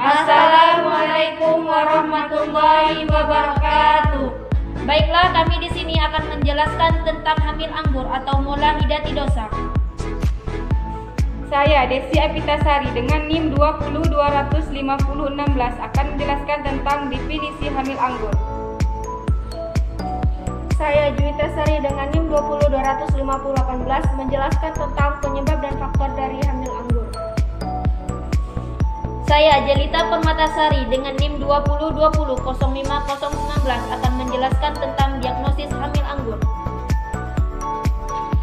Assalamualaikum warahmatullahi wabarakatuh. Baiklah, kami di sini akan menjelaskan tentang hamil anggur atau mola hidatidosa. Saya Desi Apitasari dengan NIM 2025016 akan menjelaskan tentang definisi hamil anggur. Saya Juwita Sari dengan NIM 2025018 menjelaskan tentang penyebab dan faktor dari hamil anggur. Saya Jelita Permatasari dengan NIM 202005016 akan menjelaskan tentang diagnosis hamil anggur.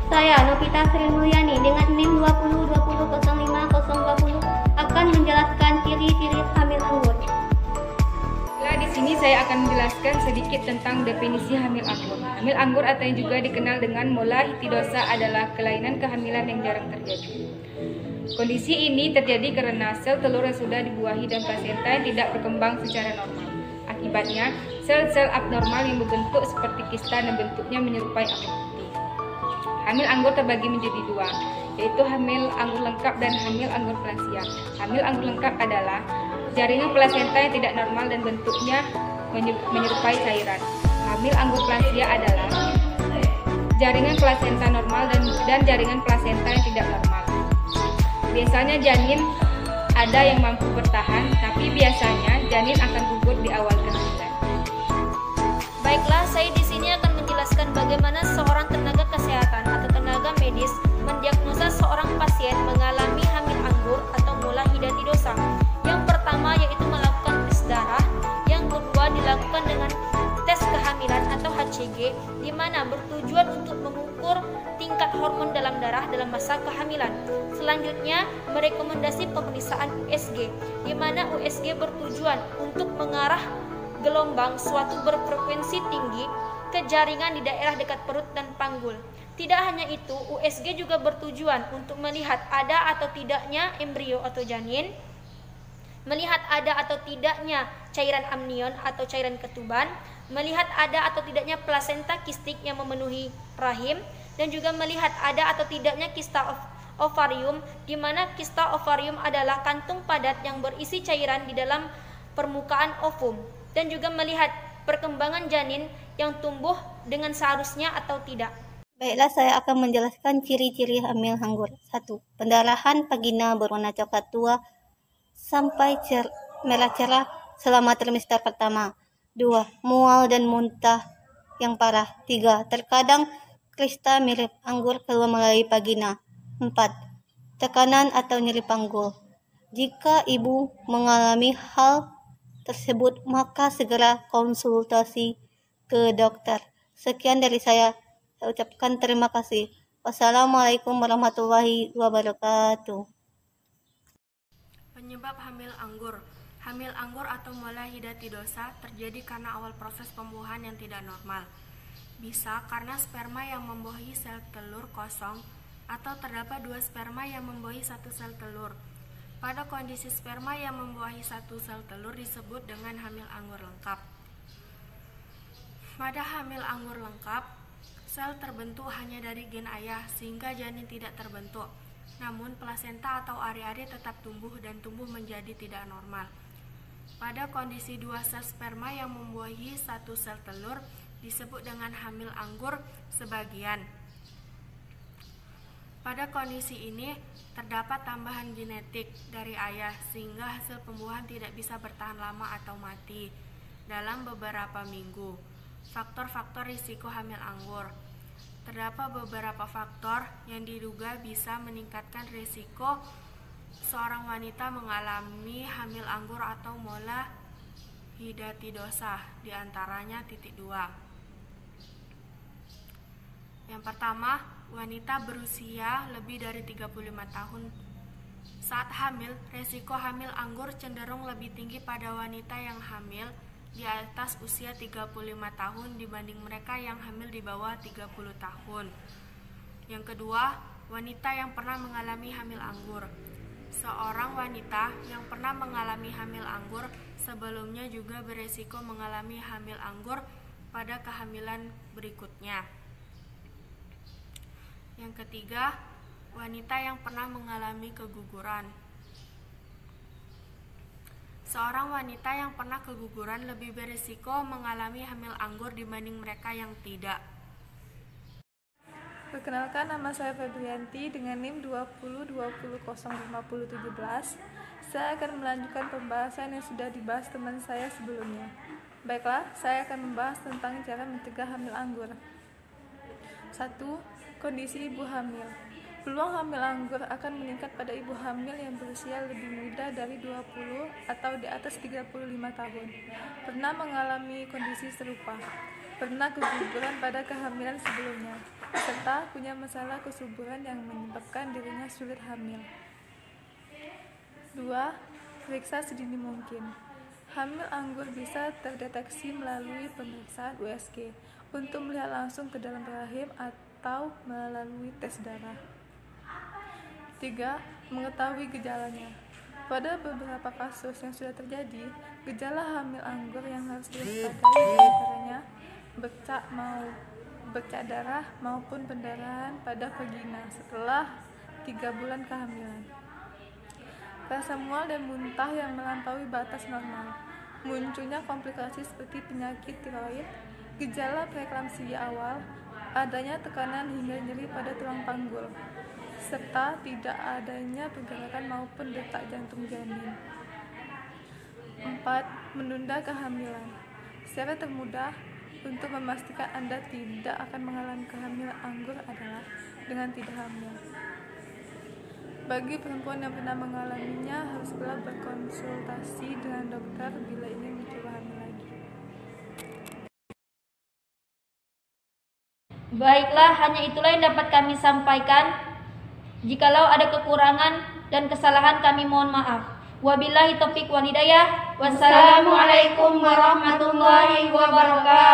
Saya Novita Sri Mulyani dengan NIM 202005020 akan menjelaskan ciri-ciri hamil anggur. Di sini saya akan menjelaskan sedikit tentang definisi hamil anggur. Hamil anggur atau yang juga dikenal dengan mola hidatidosa adalah kelainan kehamilan yang jarang terjadi. Kondisi ini terjadi karena sel telur yang sudah dibuahi dan plasenta yang tidak berkembang secara normal. Akibatnya, sel-sel abnormal yang berbentuk seperti kista dan bentuknya menyerupai air putih. Hamil anggur terbagi menjadi dua, yaitu hamil anggur lengkap dan hamil anggur plasenta. Hamil anggur lengkap adalah jaringan plasenta yang tidak normal dan bentuknya menyerupai cairan. Hamil anggur plasenta adalah jaringan plasenta normal dan jaringan plasenta yang tidak normal. Biasanya janin ada yang mampu bertahan, tapi biasanya janin akan gugur di awal kehamilan. Baiklah, saya di sini akan menjelaskan bagaimana seorang tenaga kesehatan atau tenaga medis mendiagnosa seorang pasien mengalami hamil anggur atau mola hidatidosa. Yang pertama yaitu melakukan tes darah, yang kedua dilakukan dengan tes kehamilan atau HCG, di mana bertujuan untuk mengukur tingkat hormon dalam darah dalam masa kehamilan. Selanjutnya, merekomendasi pemeriksaan USG, di mana USG bertujuan untuk mengarah gelombang suatu berfrekuensi tinggi ke jaringan di daerah dekat perut dan panggul. Tidak hanya itu, USG juga bertujuan untuk melihat ada atau tidaknya embrio atau janin, melihat ada atau tidaknya cairan amnion atau cairan ketuban, melihat ada atau tidaknya plasenta kistik yang memenuhi rahim, dan juga melihat ada atau tidaknya kista ovarium, di mana kista ovarium adalah kantung padat yang berisi cairan di dalam permukaan ovum, dan juga melihat perkembangan janin yang tumbuh dengan seharusnya atau tidak. Baiklah, saya akan menjelaskan ciri-ciri hamil anggur. 1. Pendarahan vagina berwarna coklat tua sampai merah cerah selama trimester pertama. 2. Mual dan muntah yang parah. 3. Terkadang kista mirip anggur keluar melalui vagina. 4. Tekanan atau nyeri panggul. Jika ibu mengalami hal tersebut, maka segera konsultasi ke dokter. Sekian dari saya ucapkan terima kasih. Wassalamualaikum warahmatullahi wabarakatuh. Penyebab hamil anggur. Hamil anggur atau mola hidatidosa terjadi karena awal proses pembuahan yang tidak normal. Bisa karena sperma yang membuahi sel telur kosong atau terdapat dua sperma yang membuahi satu sel telur. Pada kondisi sperma yang membuahi satu sel telur disebut dengan hamil anggur lengkap. Pada hamil anggur lengkap, sel terbentuk hanya dari gen ayah sehingga janin tidak terbentuk. Namun plasenta atau ari-ari tetap tumbuh dan tumbuh menjadi tidak normal. Pada kondisi dua sel sperma yang membuahi satu sel telur disebut dengan hamil anggur sebagian. Pada kondisi ini terdapat tambahan genetik dari ayah sehingga hasil pembuahan tidak bisa bertahan lama atau mati dalam beberapa minggu. Faktor-faktor risiko hamil anggur. Terdapat beberapa faktor yang diduga bisa meningkatkan risiko seorang wanita mengalami hamil anggur atau mola hidatidosa, diantaranya 2. Yang pertama, wanita berusia lebih dari 35 tahun. Saat hamil, resiko hamil anggur cenderung lebih tinggi pada wanita yang hamil di atas usia 35 tahun dibanding mereka yang hamil di bawah 30 tahun. Yang kedua, wanita yang pernah mengalami hamil anggur. Seorang wanita yang pernah mengalami hamil anggur sebelumnya juga beresiko mengalami hamil anggur pada kehamilan berikutnya. Yang ketiga, wanita yang pernah mengalami keguguran. Seorang wanita yang pernah keguguran lebih berisiko mengalami hamil anggur dibanding mereka yang tidak. Perkenalkan, nama saya Febrianti dengan NIM 20205017. Saya akan melanjutkan pembahasan yang sudah dibahas teman saya sebelumnya. Baiklah, saya akan membahas tentang cara mencegah hamil anggur. 1. Kondisi ibu hamil. Peluang hamil anggur akan meningkat pada ibu hamil yang berusia lebih muda dari 20 atau di atas 35 tahun. Pernah mengalami kondisi serupa, pernah keguguran pada kehamilan sebelumnya, serta punya masalah kesuburan yang menyebabkan dirinya sulit hamil. 2. Periksa sedini mungkin. Hamil anggur bisa terdeteksi melalui pemeriksaan USG untuk melihat langsung ke dalam rahim atau melalui tes darah. 3. Mengetahui gejalanya. Pada beberapa kasus yang sudah terjadi, gejala hamil anggur yang harus diwaspadai diantaranya bercak darah maupun pendarahan pada vagina setelah 3 bulan kehamilan. Rasa mual dan muntah yang melampaui batas normal. Munculnya komplikasi seperti penyakit tiroid, gejala preeklamsia awal, adanya tekanan hingga nyeri pada tulang panggul, serta tidak adanya pergerakan maupun detak jantung janin. 4. Menunda kehamilan. Secara termudah untuk memastikan Anda tidak akan mengalami kehamilan anggur adalah dengan tidak hamil. Bagi perempuan yang pernah mengalaminya, harus segera berkonsultasi dengan dokter bila ingin mencoba hamil lagi. Baiklah, hanya itulah yang dapat kami sampaikan. Jikalau ada kekurangan dan kesalahan, kami mohon maaf. Wabillahi taufiq wal hidayah. Wassalamualaikum warahmatullahi wabarakatuh.